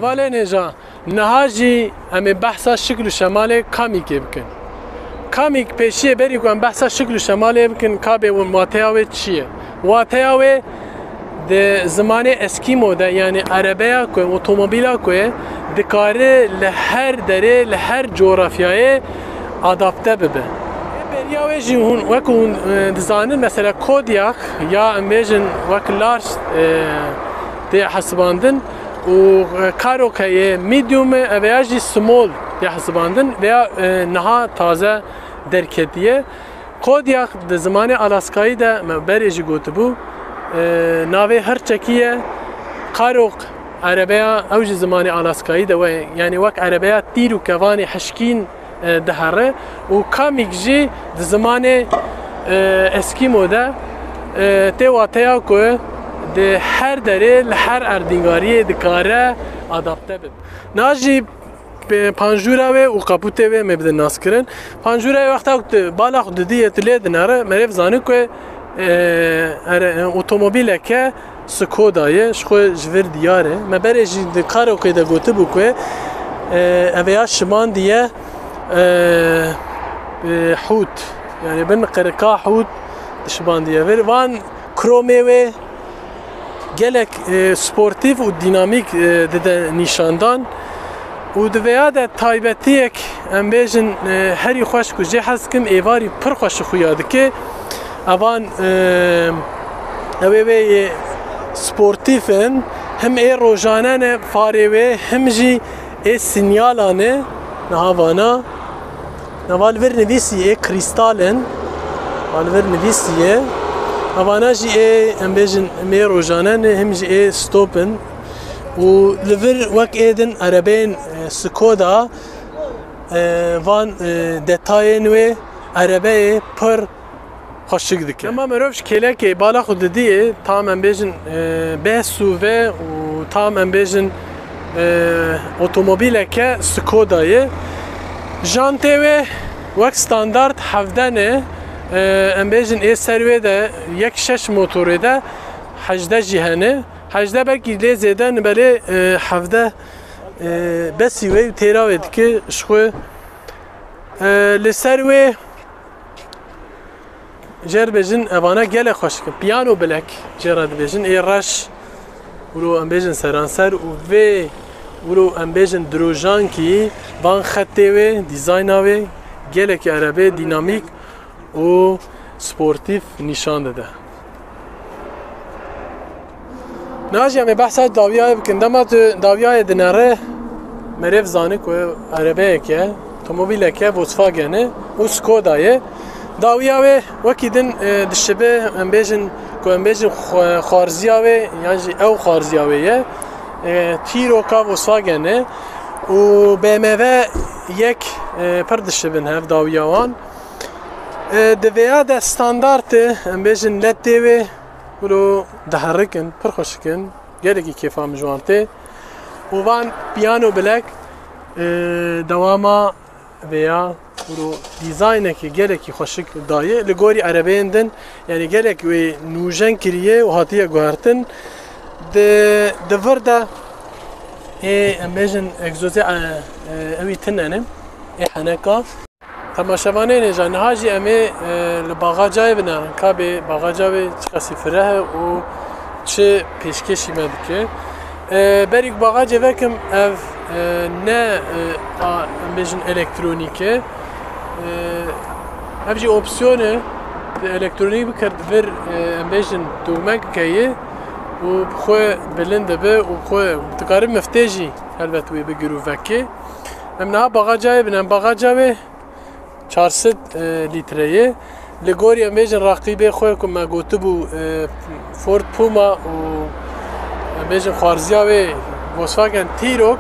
Havale neja nahaji ame bahsa şekil şemale kamik ebkin. Kamik peşiye beri ku bahsa şekil şemale ebkin kabe ve muateyave çiye. Muateyave de zamanı Eskimo da yani arabaya ku otomobila ku dikare le her dere le her coğrafyaya adapte bebe. Ya vejin hun vakun dizaynın mesela Kodiak ya amejin vaklar de hasbandın o karokaya medium veya small de hasbandın veya naha taze derketiye Kodiak de zamanı Alaska'yı da bereci gotu bu nave her çekiye karok arabaya avcı zamanı Alaska'yı da ve yani vak arabaya tiru kavani haşkin dehare و کامیک جی زمان اسکیمو ده ته واتیا کو ده هر دره لهر اردینگاری دکاره آداپته بید ناجی پنجوره و کاپوته و مبدن ناس کرن پنجوره وقتا بالا خود دیه تلی دناره مرف زانه که اتومبیله که سکودایه شخو جور دیاره مبره جی دکاره که ده گوته بو که اویا شمان دیه حوت yani ben qırqa hut dişbandiye ver van krome ve gelek sportif u dinamik de nişandan u veya da taybetiyek em bejin her xoş ku jehaskim evari pir xoş xuyadı ki avan ve sportifin hem rojane fare ve hem ji sinyalane nahavana naval ver nevisiye kristalen naval ver nevisiye avana ji embejin me rojane hem ji stopen u lever vak edin araben Skoda van detayın ve arabe per hoşçuk dike ama merovş kelek bala xud diye tam embejin besu ve tam embejin otomobileke Skoda'yı jante ve vak standart havdane embejin serve de yek şeş motoru da hajda cihane hajda belki lezeden böyle havda besi ve teravet ki şu le serve jerbejin evana gele hoş piyano black jerad bejin raş ولو embejin seranser ve ولو embejin drojan ki van xatte ve dizayna ve gelek arabe dinamik o sportif nişan dede. Naji me bahsa daviya bikin dama tu daviya dinare merev zani ko arabe ke otomobile ke Volkswagen o Skoda'ye daviya ve vakidin dişbe embejin ko embejin kharziya ve yani ev kharziya ve ye tiro ka Volkswagen o BMW yek per dişbin hev daviyawan de veya da standart embejin LED TV ولو دهركن پرخوشکن گرگی کیفام جوانته و وان پیانو بلک دواما veya ولو دیزاینه که گرگی خوشک دایه لگوری عربیندن یعنی گرگ و نوجن کریه و هاتیه گوهرتن ده ورده امبیجن اگزوزی اوی تننم حنکا تماشاوانه نجا نهاجی امی لباغاجای بنان کابی باغاجای چقسی فره و چه پیشکشی مدکه بریک باغاجه وکم اف نه امبیجن الکترونیکه افجی اپسیونه الکترونیک بکرد ور امبیجن دومک کیه و بخواه بلنده به و بخواه تقارب مفتاجی البته وی بگیرو وکه ام نه باغاجای بنان باغاجای 400 litreye legori amejin raqibe khoy ko ma gotubu Ford Puma u amejin kharziya ve Volkswagen T-Roc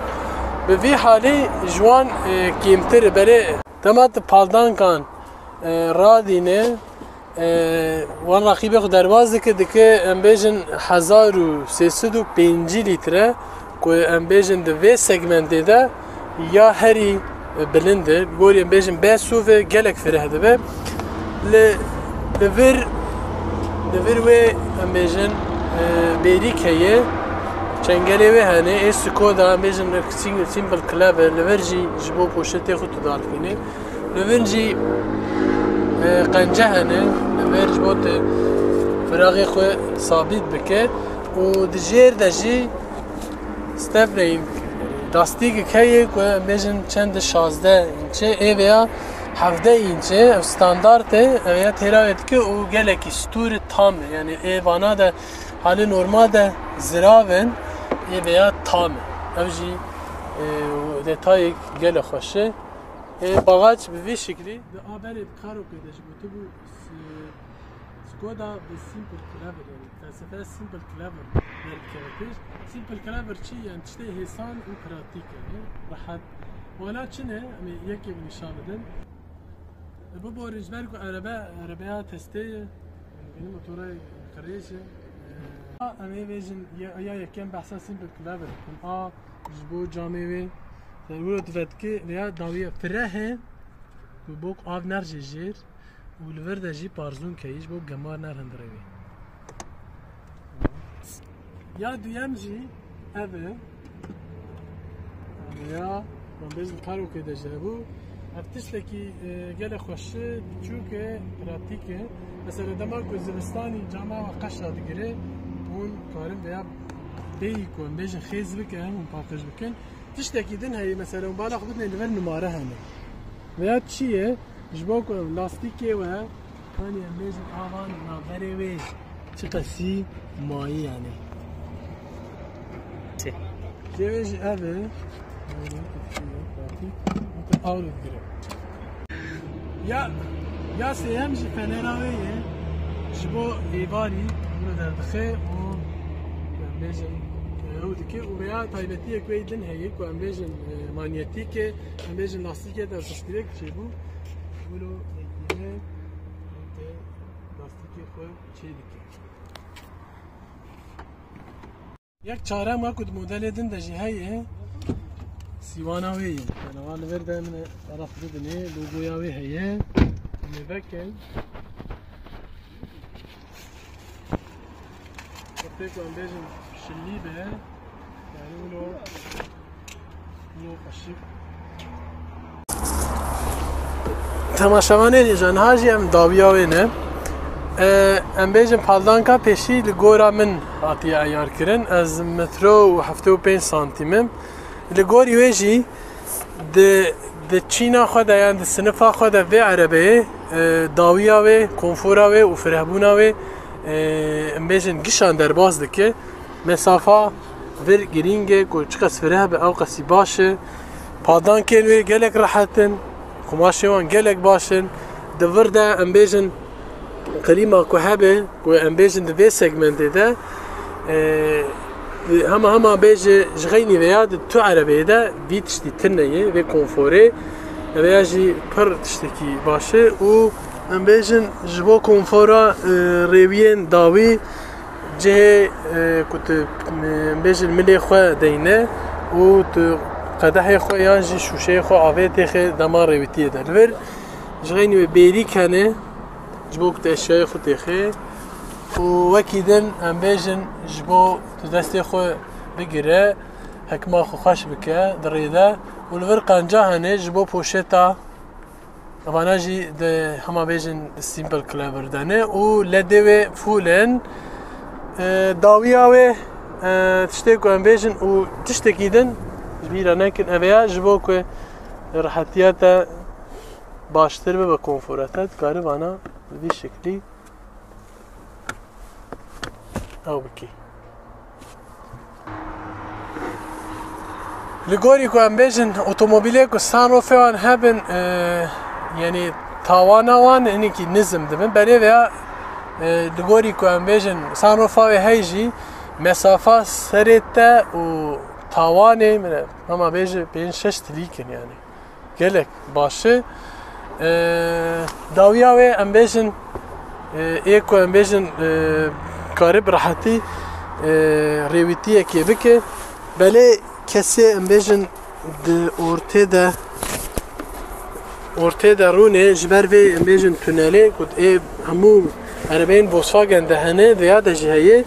be vi hali jwan qimtir bere tamat paldan kan radine wan raqibe xo dervaz dike amejin 1305 litre ko amejin de V segmente de ya heri بلنده گوری بیشتر بسو و گلک فرهده به لور و بیشتر بیریکه چنگلی و هنه ای سکودا میجن سیمپل کلاور لورجی جبو پوشتی خود دار کنه لورجی قنجه هنه لورج بوت فراغی خو ثابت بکه و دجیر دجی استفرین داستیک که که میجن چند 16 اینچه ای ویا 17 اینچه استاندارده ویا تراوت که او گلکی ستور تام یعنی ای وانا ده حالی نورمال ده زراون ای ویا تام اوجی detay gel خوشه باغاç bir şekli de haberi karo kedeş bu bu Skoda bir simple clever yani felsefe simple clever derketir simple clever çi yani işte hesan u pratik yani rahat wala çine yani yek bir nişan edin bu rejber ku arabaya testi benim motora kardeşi ama vejin ya yekken bahsa simple clever a bu camiye ضرورت ود که ویا داویه فره و بوک آب نرجیجیر و لورد جی پارزون کهیش بوک گمار نرهندروی یا دویم جی اوه ویا من بیزم کارو که دجه بو افتش لکی گل خوشه چوکه پراتیکه مثلا دماغ و زمستانی جامعه و قشر دگیره اون کارم ویا بیی کن بیجن خیز بکن اون پاکش بکن تشتكي دين هي مثلا وبالا خدنا نفر نماره هنا ويا تشيه جبوك لاستيكي و كان يميز آوان نافري وي تقسي ماي يعني تي جيش هذا أول الجرا يا سيام جي فنراوي جبو إيباري من الدخي و بيجي ودکی و بیا تایبتی کوی دن هایی کو امبیجن مانیتی که امبیجن لاستیکه در سستیک چی بو ولو نگیره لاستیکه خو چی دیگه یک چاره ما کد مدل دن دجی هایی سیوانا وی انا وال ورده من طرف دنی لوگویا وی هایی نبکن وقتی کو امبیجن شلیبه yani bunu kaşık tamaşavanê jî jî em dawiya wê ne em bêjin paldanka pêşî li gora min hatiye eyarkirin ez metro û 75 santimim li gorî wê jî di çîna xwe de yan di sinifa xwe de vê erebeyê dawiya wê konfora wê û firehbûna wê em bêjin gişan derbas dike mesafa vir giringe ku çiqas fireh be ew qasî baş e padankên wê gelek rehetin kumaşê wan gelek baş in di vir de em bêjin klîma ku hebe ku em bêjin di vê segmentê de hema bêje ji xeynî veya di tu erebeyê de vî tiştî tirneyê vê konforê veya jî pir tiştekî baş e û em bêjin ji bo konfora rêwiyên dawî جه كنت بيجي الملي خو دينا و قدح خو يانجي شوشي خو عفيت خو دمار ريوتي دلور جغيني بيري كان جبوك تاشي خو تخي و وكيدن ام بيجن جبو تدستي خو بقرا هكما خو خاش بكا دريدا ولور قنجا هني جبو بوشيتا وانا جي هما بيجن سيمبل كلافر دانه و لدوي فولن داویه و تشتی کو ام بیشن و تشتی کیدن جبیرا نکن اویا جبو که راحتیت باشتر به کنفورتت کاری وانا به شکلی او بکی لگوری کو ام بیشن اتومبیلی کو سانروفی وان هبن یعنی تاوانا وان اینی کی نظم دبن بله ویا لگوری که ام بیشن سانروفا و هیجی مسافه سریته و تاوانه منه اما بیشه 5-6 تلیکن یعنی گلک باشه داویا و ام بیشن ایکو ام بیشن کاری براحتی ریویتیه که بکه بله کسی ام بیشن ortaya da rune jber ve ام بیشن تونله کد ای همو عربین Volkswagen دهنه veya da jihaye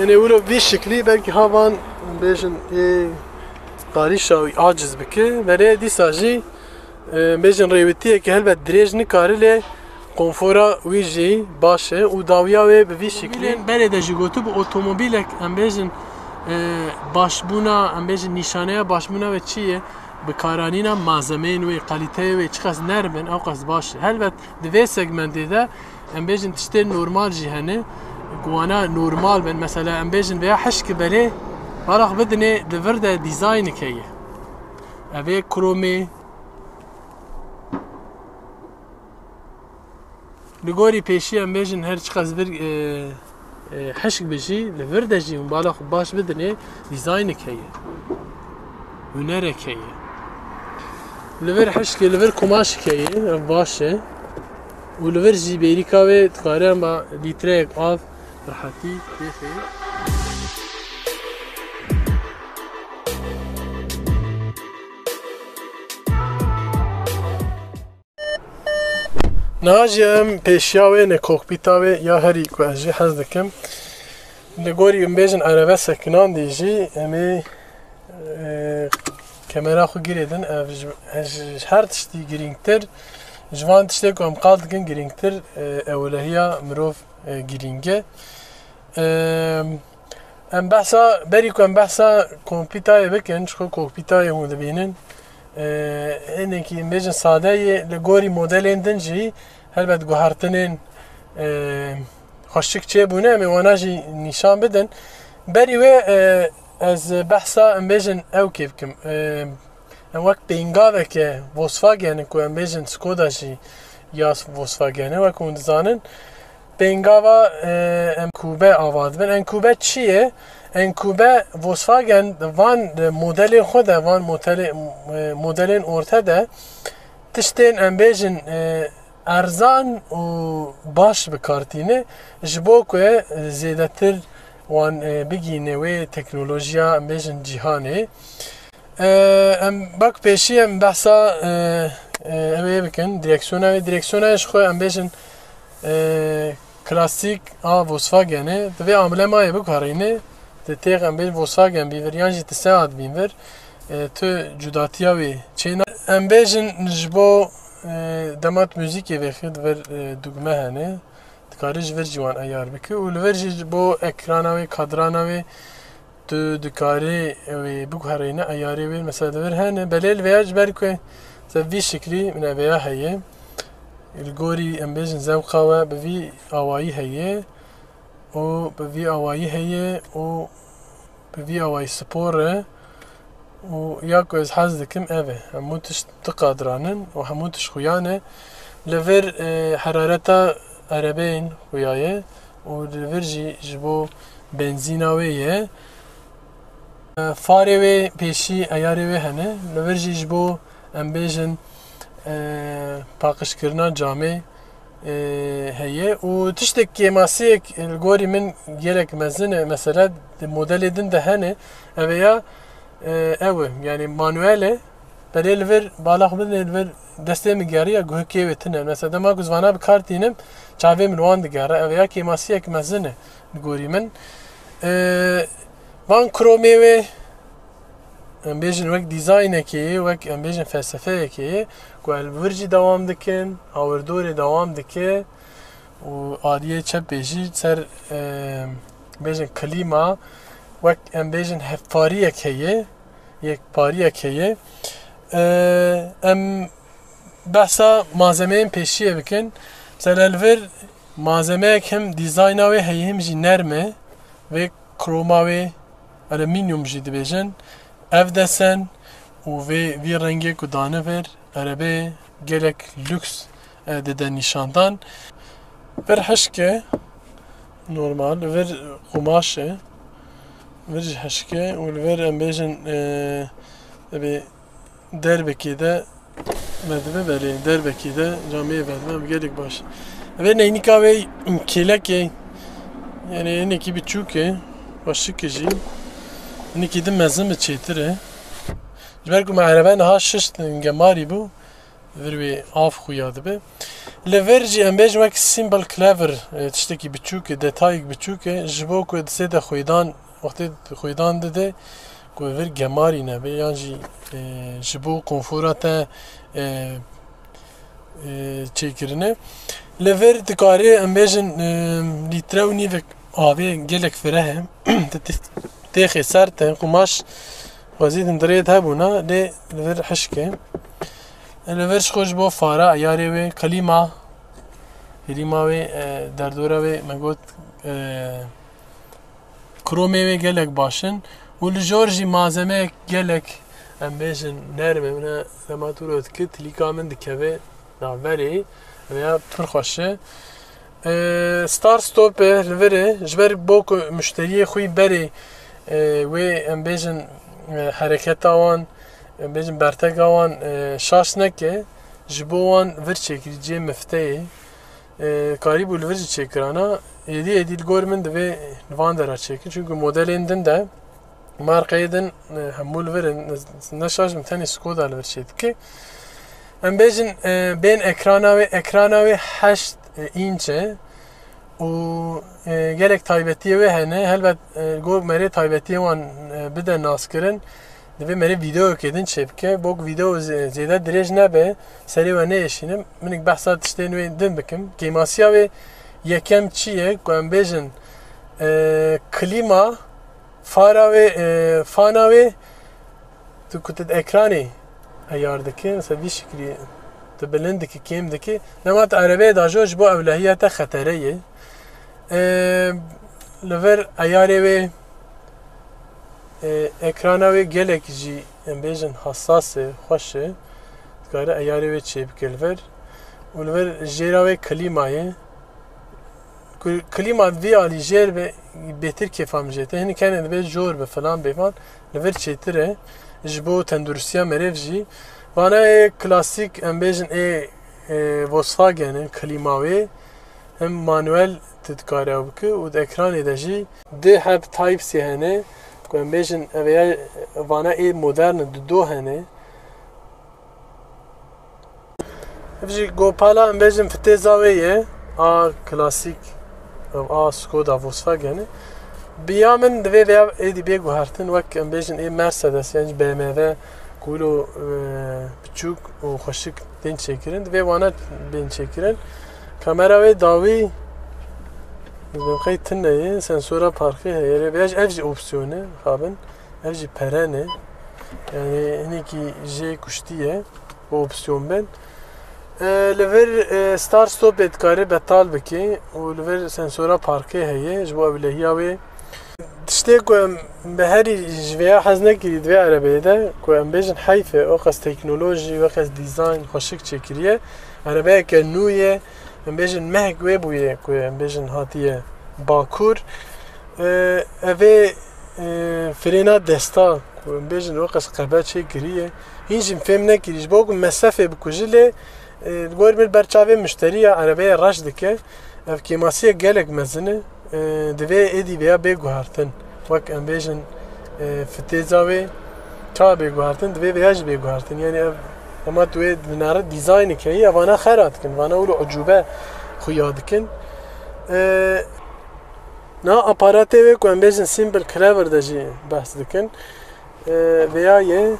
Yani öyle bir şekli belki havan bejin qarîşa wî aciz bike verê dîsa jî bêjin rêwîtiyê ki helbet dirêj nikare lê konfora wî jî baş e û dawiya wê bi vî şeklî berê de jî gotu bu otomobîlek em bêjin başbûna em bêjin nîşaneya başbûna ve çi ye bi karanîna malzemeyên wê kalîteyê wê çi qas nerbin ew qas baş e helbet di vê segmentê de em bêjin tiştên normal jî hene Guana normal ben mesela em bêjin veya hişk berê balaq bidinê di vir de dîzayneke ye ev ê kromê li gorî pêşî em bêjin her çi qas bir hişk bijî li vir de jî balaq baş bidinê dîzayneke ye hunereke ye li vir hişkê li vir kumaşeke ye ev baş e û li vir jî bêrîka wê dikare em lîtreyek av راحتي كيفي ناجم پیشیاوی نه کوکپیتاوی یا هری کو اجی حز دکم لگوری ام بیجن عربه سکنان دیجی امی کامera خو گیریدن هر تشتی گرینگتر جوان تشتی کو ام قال دکن گرینگتر اولهیا مروف گرینگه ام بحثا بری کو ام بحثا کوکپیتای بکن چخو کوکپیتای مو دبینن اینه کی بیجن ساده لگوری مدل اندنجی هلبت گوهرتنین خوشک چه بونه می واناجی نشان بدن بری و از بحثا ام بیجن او کی بکم ام وقت بینگاوه که فولکسواگن کو ام بیجن سکودا جی یا فولکسواگن و کو دزانن بینگاوا ام کوبه آواد بن ان کوبه چیه ان کوبه فولکسواگن وان مدل خود وان مدلن ortada tiştên em bêjin erzan û baş bikartîne ji bo ku zêdetir wan bigîne wê teknolojiya em bêjin cîhanê em bak pêşî em behsa ew ê bikin direksiyona ji xwe em bêjin klasîk a Volkswagenê di vê amblemayê biguherîne di têx em bêjin Volkswagen bîveriyan jî ti saet bînvir tu cudatiya wê çêna em bêjin ji bo demat müzîkê vêxî di vir dugme hene dikare ji vir jî wan eyar bike û li vir jî ji bo ekrana wê kadrana wê tu dikarî wê biguherîne eyarê wê mesela di vir hene belê veya ji ber ku vî şeklî min eveya heye li gorî em bêjin zewqa we bi vî awayî heye û bi vî awayî heye û bi vî awayî spor e û ya ku ez hez dikim ev e hemû tişt diqadiranin û hemû tişt xuyan e li vir herareta erebeyên xuya ye û li vir jî ji bo benzîna wê ye farê wê pêşî eyarê wê hene li vir jî ji bo em bêjin paqijkirina camê heye û tiştek kêmasiyek li gorî min gelek mezin e mesela modelê din de hene ev ê ya ew e yani manuel e belê li vir bala xwe bidin li vir destê min geriya guhekê wê tune mesela dema ku zvana bi kar tînim çavê min wan digere ev ê ya kêmasiyek mezin e li gorî min van kromê wê em bêjin wek dîzaynekê ye wek em bêjin felsefeyekê ye ku li vir jî dewam dikin hawirdorê dewam dike û aliyê çepê jî ser bêjin klîma wek em bêjin hevpariyek heye yekpariyek heye em behsa malzemeyên pêşiyê bikin mesela li vir malzemeyek hem dîzayna wê heye hem jî nerm e vê kroma wê alüminyum jî dibêjin ev desen û vê rengê ku dane vir erebê gelek lüks dide nîşandan vir hişk e normal vir qumaş e vir jî hişk e û li vir em bêjin ebê derbekê de medibe belê derbekê de camiyê vedibe gelek baş ev ê neynika wê kêlek e yani hinekî biçûk e başik e jî hinekî din mezin bi çêtir e ji ber ku me erebe niha şiş gemarî bû vir wê av xuya dibe Leverji em bêjin wek simple clever tiştekî biçûk e detayek biçûk e ji bo ku disê de xwîdan wextê xwîdan dide ku vir gemarî nebe yan jî ji bo konfora te çêkirine li vir dikarê em bêjin lître û nîvek avê gelek fireh e têxê ser te qumaş xwezî din dirê de hebûna lê li vir hişk e li vir ji xwe ji bo fara eyarê wê klîma Herîma wê derdora wê me got kromê wê gelek baş in û li jor jî malzemeyek gelek em bêjin nerm e min dema tu rot dikir tilîka min dikeve naverê veya pir xweş e Star Stop e li vir e ji ber bo ku müşteriyê xwî berê wê em bêjin hereketa wan em bêjin berteka wan şaş neke ji bo wan vir çêkirî cê mifteyê karî bû li vir jî çêkirana êdî li gor min divê li van dera çêkin çünkü modelên din de markeyê din hemû li vir in ne şaş min tenê Skoda li vir çê dike em bêjin bên ekrana wê 8 înç e û gelek taybetiye wê hene helbet gor merê taybetiye wan bide naskirin divê merê vîdeoyekê din çêbike bok vîdeo zêde dirêj nebe serê we neêşînim minik behsa tiştên wê din bikim kêmasiya wê yekem çi ye ku em bêjin klîma fara wê fana wê tu ku tu ekranê eyar dike mesela vî şeklî tu bilind dikî kêm dikî dema tu erebeyê dajo ji bo ewlehiya te xeterê ye li vir eyarê wê ekrana wê gelek jî em bêjin hassas e xweş e dikare eyarê wê çêbike li vir û li vir jêra wê klîmayê klîma vî alî jêr be bêtir kêfa min jê te hinek hene dibe jor be filan bêvan li vir çêtir e ji bo tendurustiya merêv jî vana ê klasîk em bêjin Volkswagen e klîma wê hem manuel tu dikare ew bike û di ekranê de jî di heb Type-C hene ku em bêjin ev ya vana ê modern di do hene ev jî gopala em bêjin fitêza wê ye a klasîk a Skoda Volkswagen e biya min divê veya êdî bê guhertin wek em bêjin ê Mercedes yan BMW ku wilo biçûk û xweşik tên çêkirin divê wana bên çêkirin kamera wê dawî xey tune ye sensora parkê heye veya ev jî opsiyon e xabin ev jî peren e yani hinekî jê kuştî ye o opsiyon ben li vir Star Stop ê dikare betal bike û li vir sensora parkê heye ji bo ewlehiya wê tiştê ku em bi herî ji vêya hez nekirî divê erebeyê de ku em bêjin heyf e o qas teknolojî we qas dîzayn xweşik çêkiriye erebeyeke nû ye em bêjin mehek wê bûye ku em bêjin hatiye Bakur ev ê frêna desta ku em bêjin o qas qebe çêkiriye hîn jî fêm nekirî ji bo ku mesafê bikujî lê gor bir berçavê müşteriya erebeyê reş dike ev kêmasiyek gelek mezin e divê êdî veya bê guhertin wek em bêjin fitêza wê ka bê guhertin divê veya jî bê guhertin yani ev ema tu wê dinare dîzayneke heye evana xera dikin vana wilo ucûbe xuya dikin na aparatê wê ku em bêjin simple clever de jî behs dikin veya ye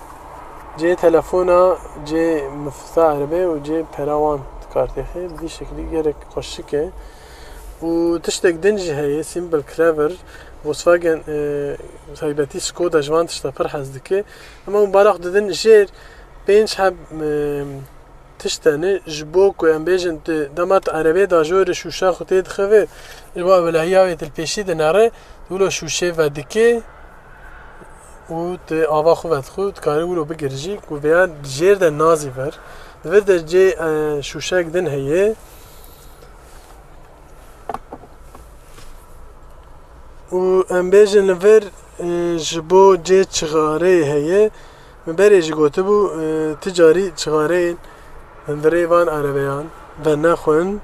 cê telefona cê mifta erebe û cê pera wan dikar têxî vî şeklî gerek xweşik e û tiştek din jî heye simple clever Volkswagen taybetî Skoda ji van tişta pir hez dike ema hûn baraq didin jêr pênc heb tiştene ji bo ku em bêjin tu dema tu erebê da jorê şûşa xwe tê dixivî ji bo ewlehiya wê dilpêşî dinare wilo şûşê vedike û tu ava xwe vedixwe dikarî wilo bigir jî ku veya jêr de nazî ver li vir de cê şûşek din heye û em bêjin li vir ji bo cê çixareyê heye min berê jî gotibû ti carî çixareyên hundirê van erebeyan venexwin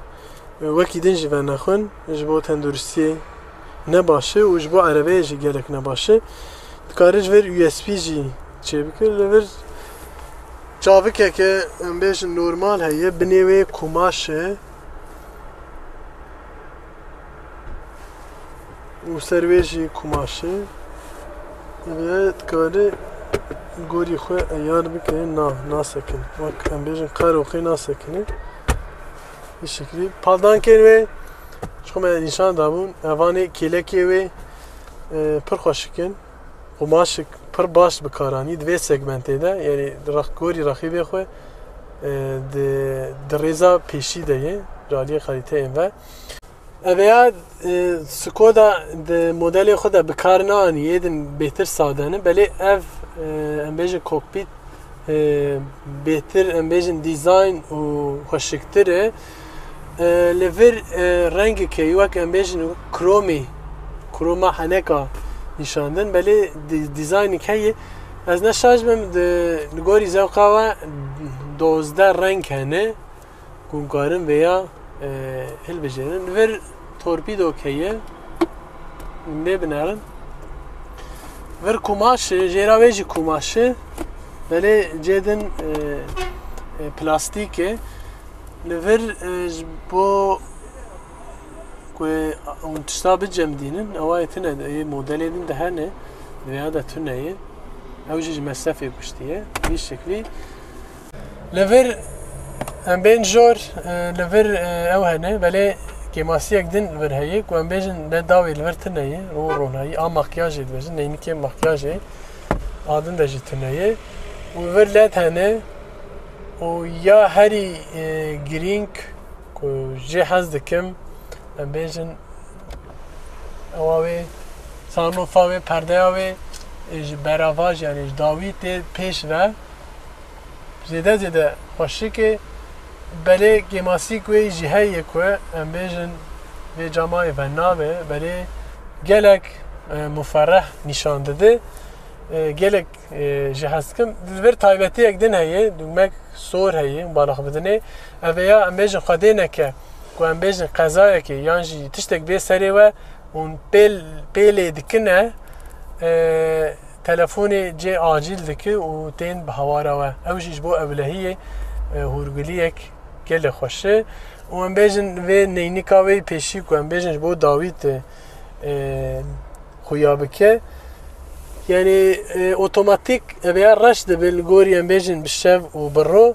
wekî din jî venexwin ji bo tenduristiyê ne baş e û ji bo erebeyê jî gelek ne baş e dikarî ji vir USB jî çêbike li vir çavikeke em bêjin normal heye binê wê kumaş e و سرویجی کماشه و کاری گوری خو ایار بکنه ناسکنه وقت ام بیشن قروقی ناسکنه به شکلی پالدان کنه چون من نشان دادم اوانی کلکی و پر خوشکن قماش پر باش بکارانی دوی سگمنتی ده یعنی گوری رقیبی خو د رضا پیشی ده رالی خریطه این و اویا سکودا د مدل خود بکار نانی یدن بهتر سادانه بله اف امبیج کوکپیت بهتر امبیج دیزاین و خوشکتره لور رنگ که یوک امبیج کروما هنکا نشاندن بله دیزاینی که از نشاج بم نگاری زوقا و 12 رنگ هنه کنکارن veya el becerin ver torpido keye ne binarin ver kumaş jeraveji kumaşı böyle ceden plastike ver bu on tişta bicem dinin avayetine de modelin de hani veya da tüneyi avcı mesafe kuştiye bir şekli lever ام بین جور لور او هنه ولی کماسیک دن لور هایی که ام بیشن به داوی لور تنهایی رو رونایی آم مکیاجی دوشن نینی که مکیاجی آدم داشتی تنهایی و لور لات هنه و یا هری گرینگ که جهاز دکم ام بیشن اوه سانوفاوی پرده اوه براواج یعنی داوی تی پیش و زیده خوشی که بله گماسی کوی جهایی که امبیجن و جامعه و نامه بله گلک مفرح نشان داده گلک جهاز کم دور تایبتی یک دن هیه دومک سور هیه بالا بدنه اویا امبیجن خاده نکه که امبیجن قضایه که یانجی تشتک به سری و اون پیل دکنه تلفون جه عاجل دکه و تین به هواره و اوجیش بو اولهیه هورگلیک گل خوشه و ام بیشن و نینیکاوی پیشی که ام بیشن بو داوید خویابه که یعنی اتوماتیک اویا رشد بالگوری ام بیشن بشف و برو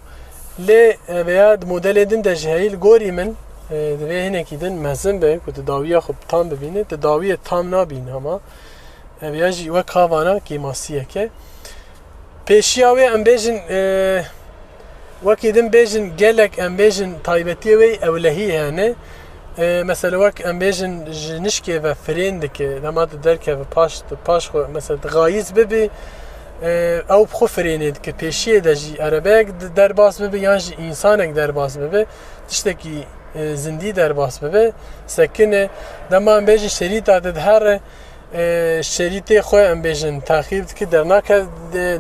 لی اویا مدل دن ده جهیل گوری من دوی هنه که دن مزن به که تداویه خوب تام ببینه تداویه تام نبینه اما اویا جی و کاوانا که ماسیه که پیشی آوی ام بیشن وقتی دم بیشن گلک ام بیشن تایبتی وی اولهی هنه مثلا وقت ام بیشن جنشکه و فرند که داماد درکه و پاش خو مثلا غایز ببی او بخو فرند که پیشیه دجی عربک در باس ببی یانج انسانک در باس ببی تشتکی زندی در باس ببی سکنه دام ام بیشن شریط عدد هر شریطی خو ام بیشن تاخیر که در نکه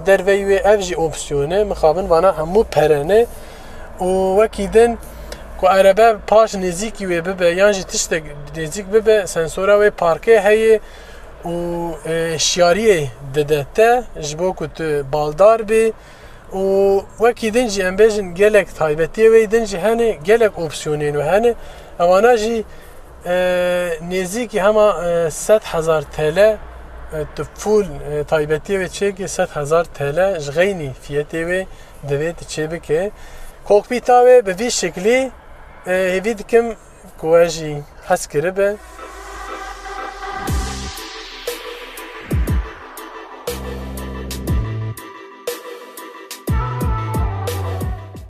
در وی افجی اپسیونه مخابن وانا همو پرنه و وکیدن که عربه پاش نزیکی وی ببه یانجی تشتک نزیک ببه سنسورا وی پارکه هی و شیاریه ددته جبو کت بالدار بی و وکیدن جی ام بیشن گلک تایبتی وی دن جی هنه گلک اپسیونین و هنه اوانا جی نزدیکی همه 100,000 TL فول تایبتی و چه که 100,000 TL جغینی فیاتی و دوید چه بکه کوکپیتا و به وی شکلی هیوید کم گواجی حس کرده